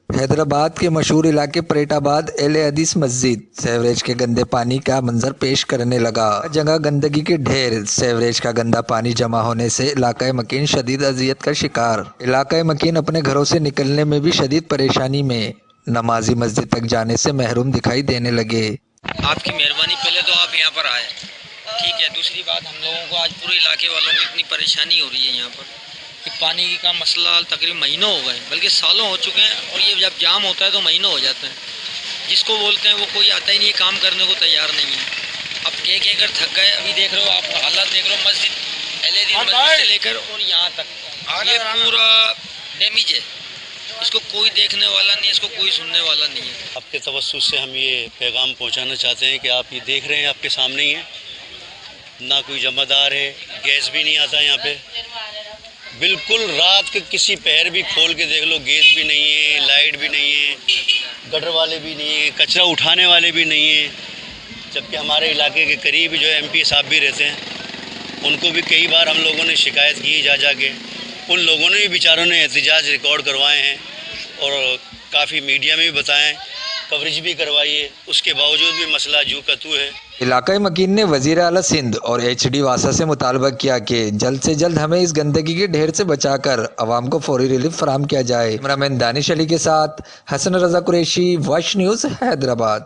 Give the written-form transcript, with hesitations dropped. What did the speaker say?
حیدرآباد کے مشہور علاقے پریٹ آباد اہل حدیث مسجد سیوریج کے گندے پانی کا منظر پیش کرنے لگا۔ جگہ گندگی کے ڈھیر، سیوریج کا گندا پانی جمع ہونے سے علاقہ مکین شدید اذیت کا شکار۔ علاقہ مکین اپنے گھروں سے نکلنے میں بھی شدید پریشانی میں، نمازی مسجد تک جانے سے محروم دکھائی دینے لگے۔ آپ کی مہربانی، پہلے تو آپ یہاں پر آئے، ٹھیک ہے۔ دوسری بات، ہم لوگوں کو آج پورے علاقے والوں کو اتنی پریشانی ہو رہی ہے یہاں پر کہ پانی کا مسئلہ تقریباً مہینوں ہو گئے، بلکہ سالوں ہو چکے ہیں، اور یہ جب جام ہوتا ہے تو مہینوں ہو جاتے ہیں۔ جس کو بولتے ہیں وہ کوئی آتا ہی نہیں، کام کرنے کو تیار نہیں ہے۔ اب ایک ایکڑ تھک گئے۔ ابھی دیکھ رہے ہو آپ، حالات دیکھ رہے ہو، مسجد مسجد سے لے کر اور یہاں تک یہ پورا ڈیمیج ہے۔ اس کو کوئی دیکھنے والا نہیں ہے، اس کو کوئی سننے والا نہیں ہے۔ آپ کے توسط سے ہم یہ پیغام پہنچانا چاہتے ہیں کہ آپ یہ دیکھ رہے ہیں، آپ کے سامنے ہی ہے، نہ کوئی جمع دار ہے، گیس بھی نہیں آتا یہاں پہ، بالکل رات کے کسی پہر بھی کھول کے دیکھ لو، گیس بھی نہیں ہے، لائٹ بھی نہیں ہے، گٹر والے بھی نہیں ہیں، کچرا اٹھانے والے بھی نہیں ہیں۔ جبکہ ہمارے علاقے کے قریب جو ایم پی صاحب بھی رہتے ہیں، ان کو بھی کئی بار ہم لوگوں نے شکایت کی جا کے، ان لوگوں نے بھی بیچاروں نے احتجاج ریکارڈ کروائے ہیں اور کافی میڈیا میں بھی بتائیں، کوریج بھی کروائی ہے، اس کے باوجود بھی مسئلہ جو کا تو ہے۔ علاقہ مکین نے وزیر اعلیٰ سندھ اور ایچ ڈی واسا سے مطالبہ کیا کہ جلد سے جلد ہمیں اس گندگی کے ڈھیر سے بچا کر عوام کو فوری ریلیف فراہم کیا جائے۔ کیمرہ مین دانش علی کے ساتھ حسن رضا قریشی، واش نیوز، حیدرآباد۔